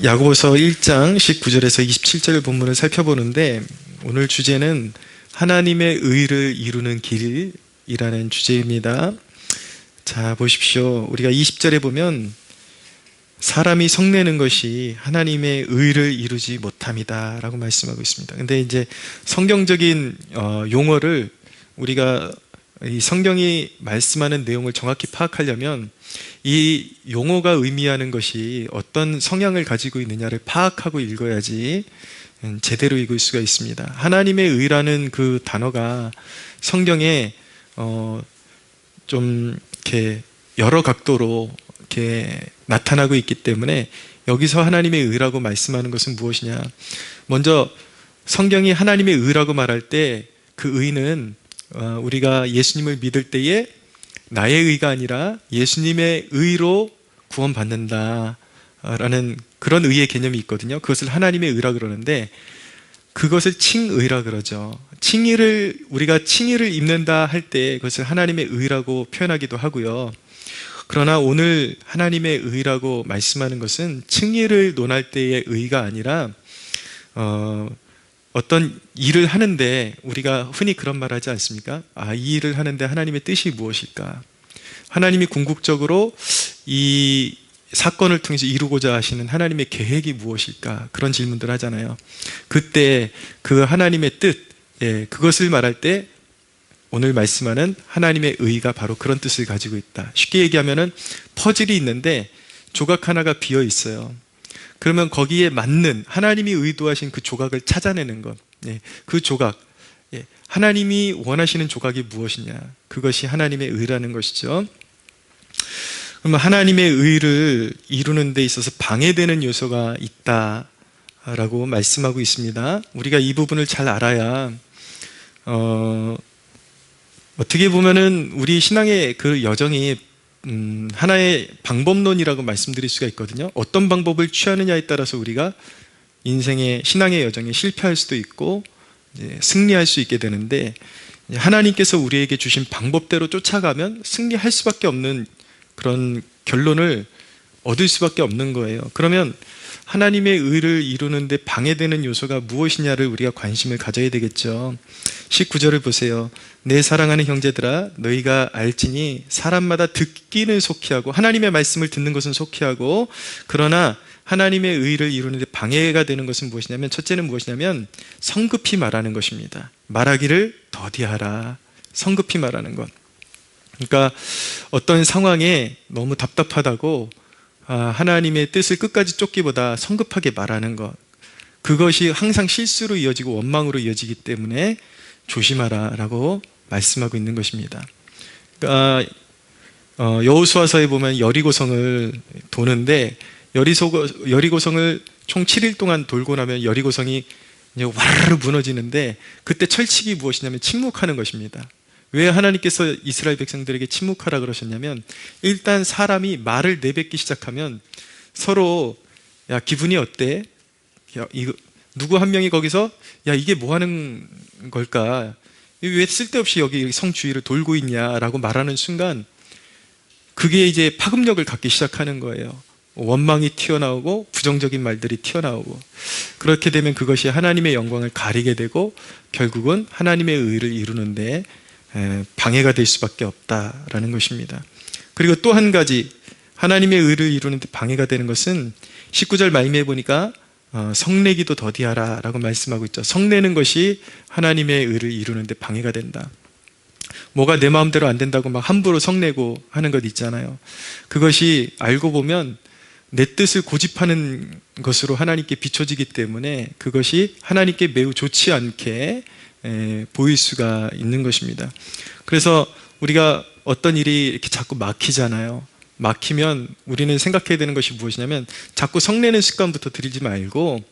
야고보서 1장 19절에서 27절 본문을 살펴보는데, 오늘 주제는 하나님의 의를 이루는 길이라는 주제입니다. 자, 보십시오. 우리가 20절에 보면 사람이 성내는 것이 하나님의 의를 이루지 못함이다 라고 말씀하고 있습니다. 근데 이제 성경적인 용어를 우리가 이 성경이 말씀하는 내용을 정확히 파악하려면 이 용어가 의미하는 것이 어떤 성향을 가지고 있느냐를 파악하고 읽어야지 제대로 읽을 수가 있습니다. 하나님의 의라는 그 단어가 성경에 좀 이렇게 여러 각도로 이렇게 나타나고 있기 때문에 여기서 하나님의 의라고 말씀하는 것은 무엇이냐? 먼저 성경이 하나님의 의라고 말할 때 그 의는 우리가 예수님을 믿을 때에 나의 의가 아니라 예수님의 의로 구원받는다 라는 그런 의의 개념이 있거든요. 그것을 하나님의 의라 그러는데, 그것을 칭의라 그러죠. 우리가 칭의를 입는다 할 때 그것을 하나님의 의라고 표현하기도 하고요. 그러나 오늘 하나님의 의라고 말씀하는 것은 칭의를 논할 때의 의가 아니라 어떤 일을 하는데 우리가 흔히 그런 말 하지 않습니까? 이 일을 하는데 하나님의 뜻이 무엇일까? 하나님이 궁극적으로 이 사건을 통해서 이루고자 하시는 하나님의 계획이 무엇일까? 그런 질문들 하잖아요. 그때 그 하나님의 뜻, 그것을 말할 때 오늘 말씀하는 하나님의 의가 바로 그런 뜻을 가지고 있다. 쉽게 얘기하면은 퍼즐이 있는데 조각 하나가 비어 있어요. 그러면 거기에 맞는 하나님이 의도하신 그 조각을 찾아내는 것, 그 조각, 하나님이 원하시는 조각이 무엇이냐, 그것이 하나님의 의라는 것이죠. 그러면 하나님의 의를 이루는 데 있어서 방해되는 요소가 있다라고 말씀하고 있습니다. 우리가 이 부분을 잘 알아야 어떻게 보면은 우리 신앙의 그 여정이 하나의 방법론이라고 말씀드릴 수가 있거든요. 어떤 방법을 취하느냐에 따라서 우리가 인생의 신앙의 여정에 실패할 수도 있고 이제 승리할 수 있게 되는데, 하나님께서 우리에게 주신 방법대로 쫓아가면 승리할 수밖에 없는 그런 결론을 얻을 수밖에 없는 거예요. 그러면 하나님의 의를 이루는데 방해되는 요소가 무엇이냐를 우리가 관심을 가져야 되겠죠. 19절을 보세요. 내 사랑하는 형제들아, 너희가 알지니 사람마다 듣기는 속히하고 하나님의 말씀을 듣는 것은 속히하고, 그러나 하나님의 의를 이루는데 방해가 되는 것은 무엇이냐면, 첫째는 무엇이냐면 성급히 말하는 것입니다. 말하기를 더디하라. 성급히 말하는 것. 그러니까 어떤 상황에 너무 답답하다고 하나님의 뜻을 끝까지 쫓기보다 성급하게 말하는 것, 그것이 항상 실수로 이어지고 원망으로 이어지기 때문에 조심하라 라고 말씀하고 있는 것입니다. 그러니까 여호수아서에 보면 여리고성을 도는데, 여리고성을 총 7일 동안 돌고 나면 여리고성이 이제 와르르 무너지는데, 그때 철칙이 무엇이냐면 침묵하는 것입니다. 왜 하나님께서 이스라엘 백성들에게 침묵하라 그러셨냐면, 일단 사람이 말을 내뱉기 시작하면 서로 야, 기분이 어때? 야, 누구 한 명이 거기서 야, 이게 뭐 하는 걸까? 왜 쓸데없이 여기 성 주위를 돌고 있냐라고 말하는 순간 그게 이제 파급력을 갖기 시작하는 거예요. 원망이 튀어나오고 부정적인 말들이 튀어나오고, 그렇게 되면 그것이 하나님의 영광을 가리게 되고 결국은 하나님의 의를 이루는데 방해가 될 수밖에 없다라는 것입니다. 그리고 또 한 가지 하나님의 의를 이루는데 방해가 되는 것은 19절 말미에 보니까 성내기도 더디하라 라고 말씀하고 있죠. 성내는 것이 하나님의 의를 이루는데 방해가 된다. 뭐가 내 마음대로 안 된다고 막 함부로 성내고 하는 것 있잖아요. 그것이 알고 보면 내 뜻을 고집하는 것으로 하나님께 비춰지기 때문에 그것이 하나님께 매우 좋지 않게 보일 수가 있는 것입니다. 그래서 우리가 어떤 일이 이렇게 자꾸 막히잖아요. 막히면 우리는 생각해야 되는 것이 무엇이냐면, 자꾸 성내는 습관부터 들이지 말고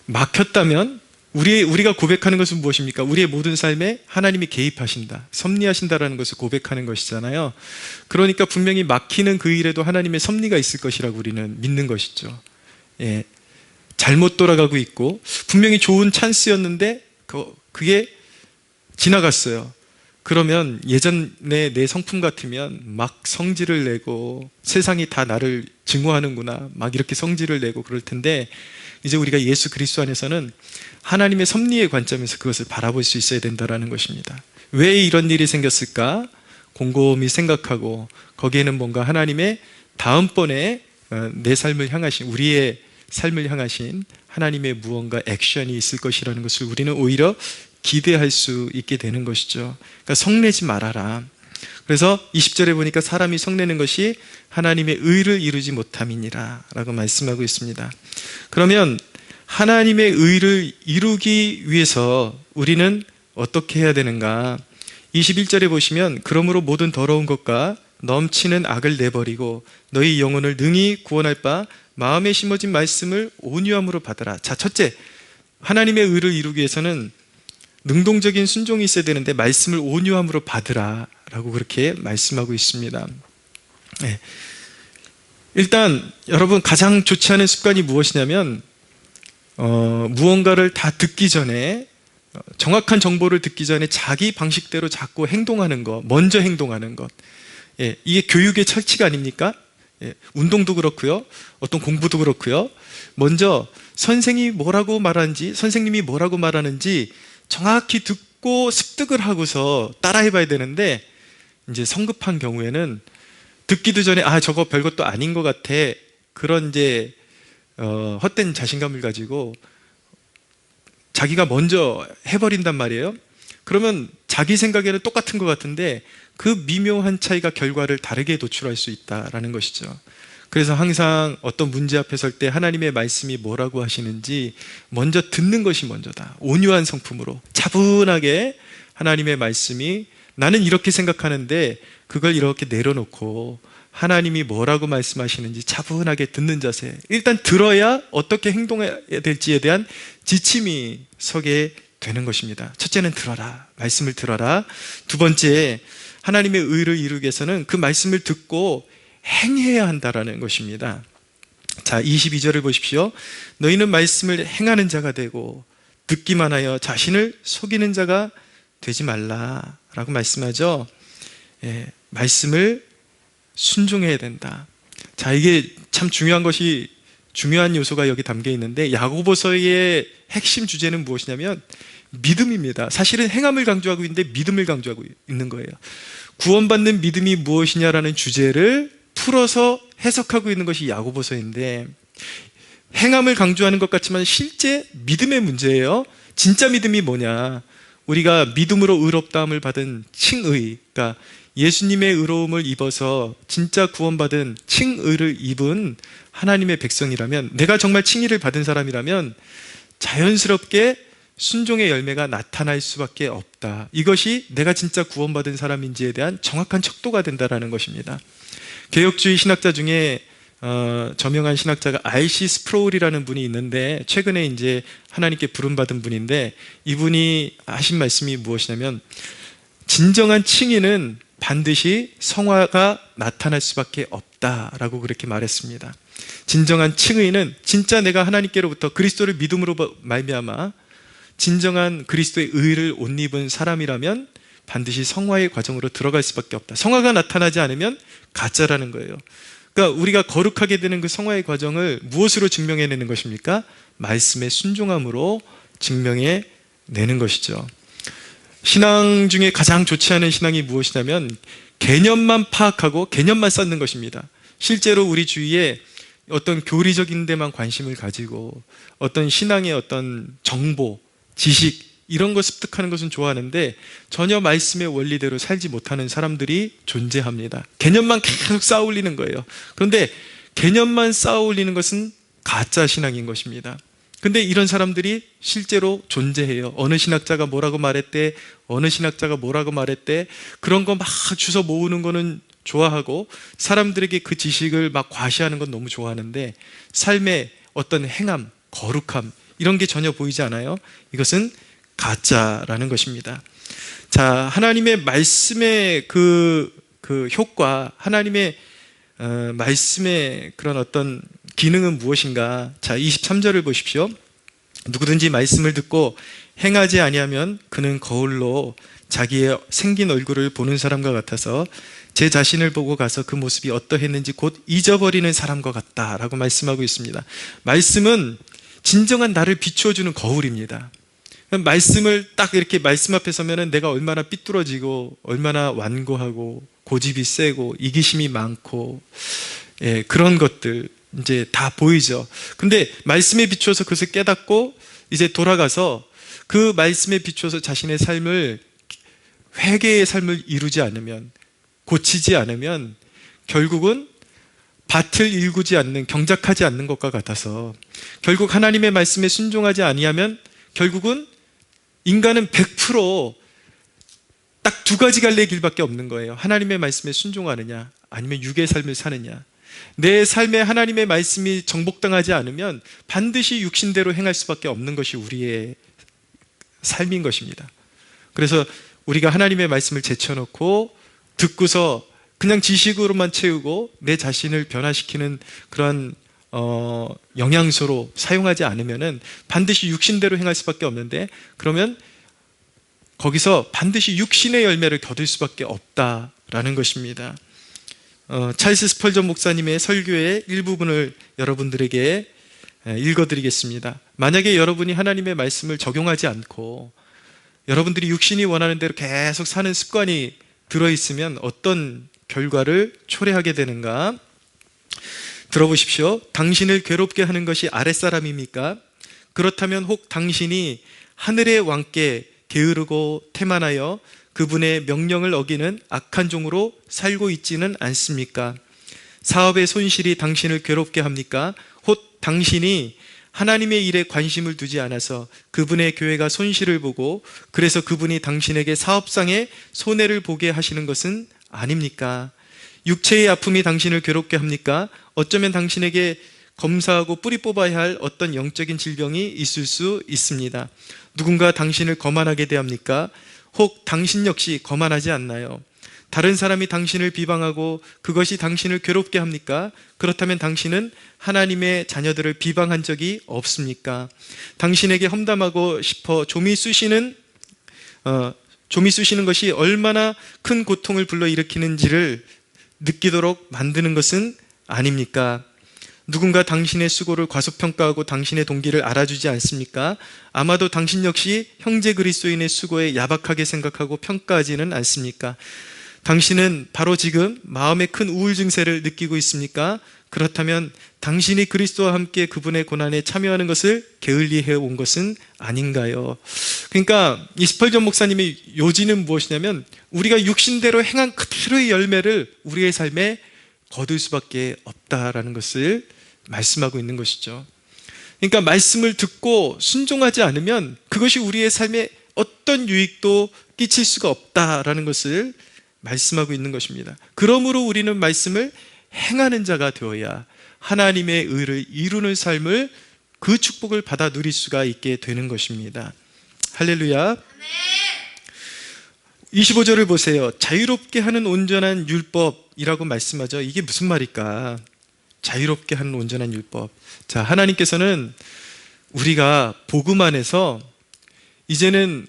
막혔다면 우리가 고백하는 것은 무엇입니까? 우리의 모든 삶에 하나님이 개입하신다, 섭리하신다라는 것을 고백하는 것이잖아요. 그러니까 분명히 막히는 그 일에도 하나님의 섭리가 있을 것이라고 우리는 믿는 것이죠. 잘못 돌아가고 있고 분명히 좋은 찬스였는데 그게 지나갔어요. 그러면 예전에 내 성품 같으면 막 성질을 내고 세상이 다 나를 증오하는구나, 막 이렇게 성질을 내고 그럴 텐데, 이제 우리가 예수 그리스도 안에서는 하나님의 섭리의 관점에서 그것을 바라볼 수 있어야 된다는 것입니다. 왜 이런 일이 생겼을까? 곰곰이 생각하고 거기에는 뭔가 하나님의 다음번에 내 삶을 향하신, 우리의 삶을 향하신 하나님의 무언가 액션이 있을 것이라는 것을 우리는 오히려 기대할 수 있게 되는 것이죠. 그러니까 성내지 말아라. 그래서 20절에 보니까 사람이 성내는 것이 하나님의 의를 이루지 못함이니라 라고 말씀하고 있습니다. 그러면 하나님의 의를 이루기 위해서 우리는 어떻게 해야 되는가? 21절에 보시면 그러므로 모든 더러운 것과 넘치는 악을 내버리고 너희 영혼을 능히 구원할 바 마음에 심어진 말씀을 온유함으로 받아라. 자, 첫째, 하나님의 의를 이루기 위해서는 능동적인 순종이 있어야 되는데 말씀을 온유함으로 받으라 라고 그렇게 말씀하고 있습니다. 네. 일단 여러분, 가장 좋지 않은 습관이 무엇이냐면 무언가를 다 듣기 전에, 정확한 정보를 듣기 전에 자기 방식대로 자꾸 행동하는 것, 먼저 행동하는 것. 예, 이게 교육의 철칙 아닙니까? 예, 운동도 그렇고요, 어떤 공부도 그렇고요. 먼저 선생님이 뭐라고 말하는지 정확히 듣고 습득을 하고서 따라해봐야 되는데, 이제 성급한 경우에는 듣기도 전에 저거 별것도 아닌 것 같아, 그런 이제 헛된 자신감을 가지고 자기가 먼저 해버린단 말이에요. 그러면 자기 생각에는 똑같은 것 같은데 그 미묘한 차이가 결과를 다르게 도출할 수 있다라는 것이죠. 그래서 항상 어떤 문제 앞에 설 때 하나님의 말씀이 뭐라고 하시는지 먼저 듣는 것이 먼저다. 온유한 성품으로 차분하게 하나님의 말씀이, 나는 이렇게 생각하는데 그걸 이렇게 내려놓고 하나님이 뭐라고 말씀하시는지 차분하게 듣는 자세. 일단 들어야 어떻게 행동해야 될지에 대한 지침이 서게 되는 것입니다. 첫째는 들어라. 말씀을 들어라. 두 번째, 하나님의 의를 이루기 위해서는 그 말씀을 듣고 행해야 한다라는 것입니다. 자, 22절을 보십시오. 너희는 말씀을 행하는 자가 되고 듣기만 하여 자신을 속이는 자가 되지 말라라고 말씀하죠. 예, 말씀을 순종해야 된다. 자, 이게 참 중요한 요소가 여기 담겨 있는데, 야고보서의 핵심 주제는 무엇이냐면 믿음입니다. 사실은 행함을 강조하고 있는데 믿음을 강조하고 있는 거예요. 구원받는 믿음이 무엇이냐라는 주제를 풀어서 해석하고 있는 것이 야고보서인데, 행함을 강조하는 것 같지만 실제 믿음의 문제예요. 진짜 믿음이 뭐냐? 우리가 믿음으로 의롭다함을 받은 칭의, 그러니까 예수님의 의로움을 입어서 진짜 구원받은 칭의를 입은 하나님의 백성이라면, 내가 정말 칭의를 받은 사람이라면 자연스럽게 순종의 열매가 나타날 수밖에 없다. 이것이 내가 진짜 구원받은 사람인지에 대한 정확한 척도가 된다는 것입니다. 개혁주의 신학자 중에 저명한 신학자가 R.C. 스프로울이라는 분이 있는데, 최근에 이제 하나님께 부름받은 분인데, 이분이 하신 말씀이 무엇이냐면, 진정한 칭의는 반드시 성화가 나타날 수밖에 없다라고 그렇게 말했습니다. 진정한 칭의는 진짜 내가 하나님께로부터 그리스도를 믿음으로 말미암아 진정한 그리스도의 의를 옷 입은 사람이라면 반드시 성화의 과정으로 들어갈 수밖에 없다. 성화가 나타나지 않으면 가짜라는 거예요. 그러니까 우리가 거룩하게 되는 그 성화의 과정을 무엇으로 증명해내는 것입니까? 말씀의 순종함으로 증명해내는 것이죠. 신앙 중에 가장 좋지 않은 신앙이 무엇이냐면 개념만 파악하고 개념만 쌓는 것입니다. 실제로 우리 주위에 어떤 교리적인 데만 관심을 가지고 어떤 신앙의 어떤 정보, 지식, 이런 거 습득하는 것은 좋아하는데 전혀 말씀의 원리대로 살지 못하는 사람들이 존재합니다. 개념만 계속 쌓아 올리는 거예요. 그런데 개념만 쌓아 올리는 것은 가짜 신앙인 것입니다. 근데 이런 사람들이 실제로 존재해요. 어느 신학자가 뭐라고 말했대, 어느 신학자가 뭐라고 말했대, 그런 거 막 주워 모으는 거는 좋아하고 사람들에게 그 지식을 막 과시하는 건 너무 좋아하는데 삶의 어떤 행함, 거룩함, 이런 게 전혀 보이지 않아요. 이것은 가짜라는 것입니다. 자, 하나님의 말씀의 그 효과, 하나님의 말씀의 그런 어떤 기능은 무엇인가? 자, 23절을 보십시오. 누구든지 말씀을 듣고 행하지 아니하면 그는 거울로 자기의 생긴 얼굴을 보는 사람과 같아서 제 자신을 보고 가서 그 모습이 어떠했는지 곧 잊어버리는 사람과 같다라고 말씀하고 있습니다. 말씀은 진정한 나를 비추어주는 거울입니다. 말씀을 딱 이렇게 말씀 앞에 서면은 내가 얼마나 삐뚤어지고 얼마나 완고하고 고집이 세고 이기심이 많고 그런 것들 이제 다 보이죠. 근데 말씀에 비추어서 그것을 깨닫고 이제 돌아가서 그 말씀에 비추어서 자신의 삶을 회개의 삶을 이루지 않으면, 고치지 않으면 결국은 밭을 일구지 않는, 경작하지 않는 것과 같아서 결국 하나님의 말씀에 순종하지 아니하면 결국은 인간은 100% 딱 두 가지 갈래의 길밖에 없는 거예요. 하나님의 말씀에 순종하느냐 아니면 육의 삶을 사느냐. 내 삶에 하나님의 말씀이 정복당하지 않으면 반드시 육신대로 행할 수밖에 없는 것이 우리의 삶인 것입니다. 그래서 우리가 하나님의 말씀을 제쳐놓고 듣고서 그냥 지식으로만 채우고 내 자신을 변화시키는 그런 영양소로 사용하지 않으면 반드시 육신대로 행할 수밖에 없는데, 그러면 거기서 반드시 육신의 열매를 거둘 수밖에 없다라는 것입니다. 찰스 스펄전 목사님의 설교의 일부분을 여러분들에게 읽어드리겠습니다. 만약에 여러분이 하나님의 말씀을 적용하지 않고 여러분들이 육신이 원하는 대로 계속 사는 습관이 들어있으면 어떤 결과를 초래하게 되는가? 들어보십시오. 당신을 괴롭게 하는 것이 아랫사람입니까? 그렇다면 혹 당신이 하늘의 왕께 게으르고 태만하여 그분의 명령을 어기는 악한 종으로 살고 있지는 않습니까? 사업의 손실이 당신을 괴롭게 합니까? 혹 당신이 하나님의 일에 관심을 두지 않아서 그분의 교회가 손실을 보고 그래서 그분이 당신에게 사업상의 손해를 보게 하시는 것은 아닙니까? 육체의 아픔이 당신을 괴롭게 합니까? 어쩌면 당신에게 검사하고 뿌리 뽑아야 할 어떤 영적인 질병이 있을 수 있습니다. 누군가 당신을 거만하게 대합니까? 혹 당신 역시 거만하지 않나요? 다른 사람이 당신을 비방하고 그것이 당신을 괴롭게 합니까? 그렇다면 당신은 하나님의 자녀들을 비방한 적이 없습니까? 당신에게 험담하고 싶어 좀이 쑤시는 것이 얼마나 큰 고통을 불러일으키는지를 느끼도록 만드는 것은 아닙니까? 누군가 당신의 수고를 과소평가하고 당신의 동기를 알아주지 않습니까? 아마도 당신 역시 형제 그리스도인의 수고에 야박하게 생각하고 평가하지는 않습니까? 당신은 바로 지금 마음의 큰 우울 증세를 느끼고 있습니까? 그렇다면 당신이 그리스도와 함께 그분의 고난에 참여하는 것을 게을리해 온 것은 아닌가요? 그러니까 이 스펄전 목사님의 요지는 무엇이냐면 우리가 육신대로 행한 그대로의 열매를 우리의 삶에 거둘 수밖에 없다라는 것을 말씀하고 있는 것이죠. 그러니까 말씀을 듣고 순종하지 않으면 그것이 우리의 삶에 어떤 유익도 끼칠 수가 없다라는 것을 말씀하고 있는 것입니다. 그러므로 우리는 말씀을 행하는 자가 되어야 하나님의 의를 이루는 삶을, 그 축복을 받아 누릴 수가 있게 되는 것입니다. 할렐루야. 25절을 보세요. 자유롭게 하는 온전한 율법이라고 말씀하죠. 이게 무슨 말일까? 자유롭게 하는 온전한 율법. 자, 하나님께서는 우리가 복음 안에서 이제는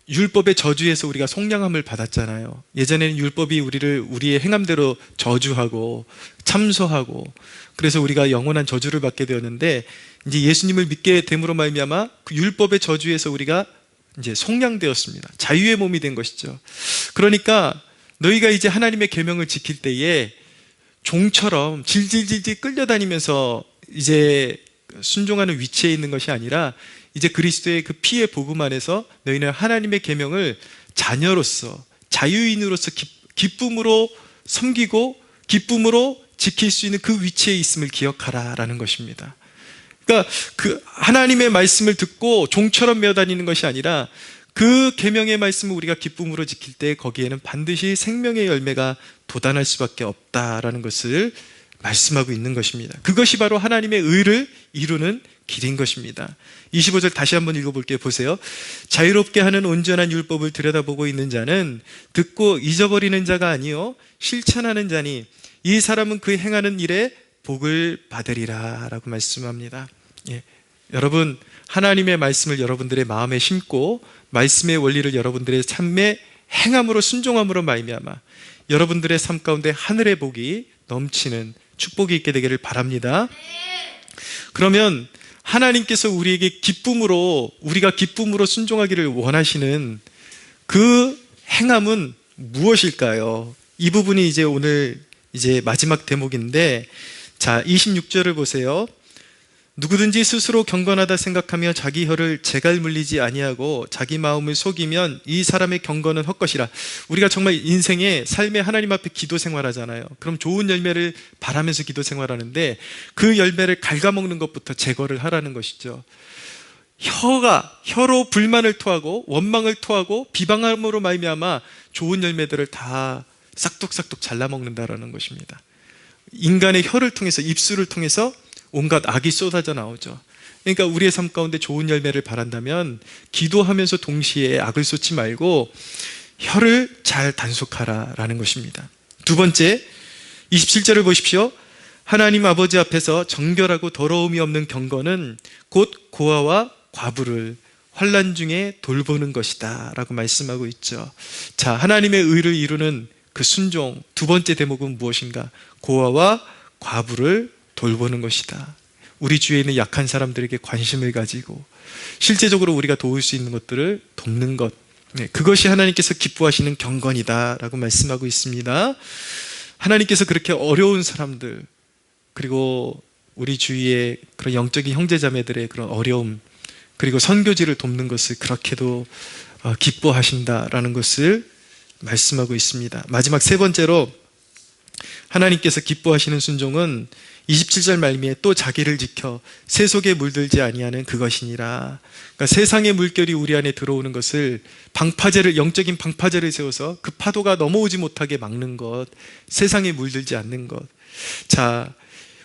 율법의 저주에서 우리가 속량함을 받았잖아요. 예전에는 율법이 우리를 우리의 행함대로 저주하고 참소하고 그래서 우리가 영원한 저주를 받게 되었는데, 이제 예수님을 믿게 됨으로 말미암아 그 율법의 저주에서 우리가 이제 속량되었습니다. 자유의 몸이 된 것이죠. 그러니까 너희가 이제 하나님의 계명을 지킬 때에 종처럼 질질질질 끌려다니면서 이제 순종하는 위치에 있는 것이 아니라 이제 그리스도의 그 피의 복음 안에서 너희는 하나님의 계명을 자녀로서, 자유인으로서 기쁨으로 섬기고 기쁨으로 지킬 수 있는 그 위치에 있음을 기억하라라는 것입니다. 그러니까 그 하나님의 말씀을 듣고 종처럼 메어다니는 것이 아니라 그 계명의 말씀을 우리가 기쁨으로 지킬 때 거기에는 반드시 생명의 열매가 돋아날 수밖에 없다라는 것을 말씀하고 있는 것입니다. 그것이 바로 하나님의 의를 이루는 길인 것입니다. 25절 다시 한번 읽어볼게요. 보세요. 자유롭게 하는 온전한 율법을 들여다보고 있는 자는 듣고 잊어버리는 자가 아니요 실천하는 자니 이 사람은 그 행하는 일에 복을 받으리라 라고 말씀합니다. 예. 여러분, 하나님의 말씀을 여러분들의 마음에 심고 말씀의 원리를 여러분들의 삶의 행함으로 순종함으로 말미암아 여러분들의 삶 가운데 하늘의 복이 넘치는 축복이 있게 되기를 바랍니다. 그러면 하나님께서 우리에게 우리가 기쁨으로 순종하기를 원하시는 그 행함은 무엇일까요? 이 부분이 이제 오늘 마지막 대목인데, 자, 26절을 보세요. 누구든지 스스로 경건하다 생각하며 자기 혀를 재갈 물리지 아니하고 자기 마음을 속이면 이 사람의 경건은 헛것이라. 우리가 정말 인생에 삶에 하나님 앞에 기도 생활하잖아요. 그럼 좋은 열매를 바라면서 기도 생활하는데 그 열매를 갉아먹는 것부터 제거를 하라는 것이죠. 혀로 불만을 토하고 원망을 토하고 비방함으로 말미암아 좋은 열매들을 다 싹둑싹둑 잘라먹는다라는 것입니다. 인간의 혀를 통해서, 입술을 통해서 온갖 악이 쏟아져 나오죠. 그러니까 우리의 삶 가운데 좋은 열매를 바란다면 기도하면서 동시에 악을 쏟지 말고 혀를 잘 단속하라라는 것입니다. 두 번째, 27절을 보십시오. 하나님 아버지 앞에서 정결하고 더러움이 없는 경건은 곧 고아와 과부를 환난 중에 돌보는 것이다 라고 말씀하고 있죠. 자, 하나님의 의를 이루는 그 순종, 두 번째 대목은 무엇인가? 고아와 과부를 돌보는 것이다. 우리 주위에 있는 약한 사람들에게 관심을 가지고 실제적으로 우리가 도울 수 있는 것들을 돕는 것, 그것이 하나님께서 기뻐하시는 경건이다 라고 말씀하고 있습니다. 하나님께서 그렇게 어려운 사람들, 그리고 우리 주위에 그런 영적인 형제자매들의 그런 어려움, 그리고 선교지를 돕는 것을 그렇게도 기뻐하신다라는 것을 말씀하고 있습니다. 마지막 세 번째로 하나님께서 기뻐하시는 순종은 27절 말미에 또 자기를 지켜 새 속에 물들지 아니하는 그것이니라. 그러니까 세상의 물결이 우리 안에 들어오는 것을 영적인 방파제를 세워서 그 파도가 넘어오지 못하게 막는 것, 세상에 물들지 않는 것. 자,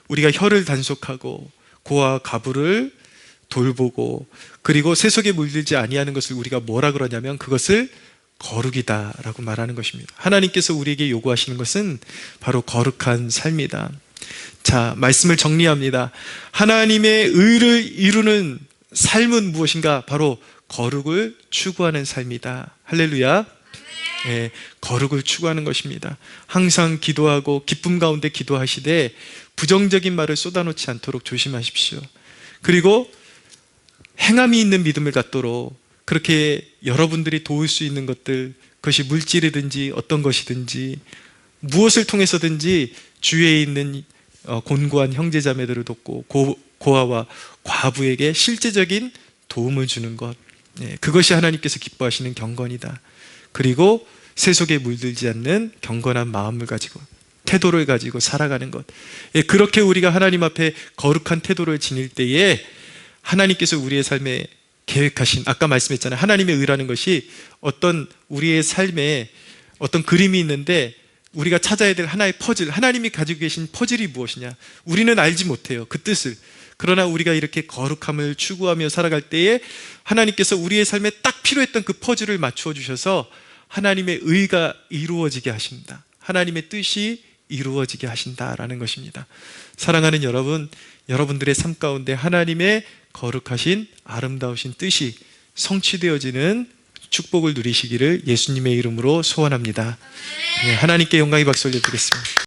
우리가 혀를 단속하고 고아 가부를 돌보고 그리고 새 속에 물들지 아니하는 것을 우리가 뭐라 그러냐면 그것을 거룩이다라고 말하는 것입니다. 하나님께서 우리에게 요구하시는 것은 바로 거룩한 삶이다. 자, 말씀을 정리합니다. 하나님의 의를 이루는 삶은 무엇인가? 바로 거룩을 추구하는 삶이다. 할렐루야. 네, 거룩을 추구하는 것입니다. 항상 기도하고 기쁨 가운데 기도하시되 부정적인 말을 쏟아놓지 않도록 조심하십시오. 그리고 행함이 있는 믿음을 갖도록 그렇게 여러분들이 도울 수 있는 것들, 그것이 물질이든지 어떤 것이든지 무엇을 통해서든지 주위에 있는 곤고한 형제자매들을 돕고 고아와 과부에게 실제적인 도움을 주는 것, 그것이 하나님께서 기뻐하시는 경건이다. 그리고 새 속에 물들지 않는 경건한 마음을 가지고 태도를 가지고 살아가는 것, 그렇게 우리가 하나님 앞에 거룩한 태도를 지닐 때에 하나님께서 우리의 삶에 계획하신, 아까 말씀했잖아요. 하나님의 의라는 것이 어떤 우리의 삶에 어떤 그림이 있는데 우리가 찾아야 될 하나의 퍼즐, 하나님이 가지고 계신 퍼즐이 무엇이냐, 우리는 알지 못해요, 그 뜻을. 그러나 우리가 이렇게 거룩함을 추구하며 살아갈 때에 하나님께서 우리의 삶에 딱 필요했던 그 퍼즐을 맞추어 주셔서 하나님의 의가 이루어지게 하신다, 하나님의 뜻이 이루어지게 하신다라는 것입니다. 사랑하는 여러분, 여러분들의 삶 가운데 하나님의 거룩하신 아름다우신 뜻이 성취되어지는 축복을 누리시기를 예수님의 이름으로 소원합니다. 하나님께 영광의 박수 올려드리겠습니다.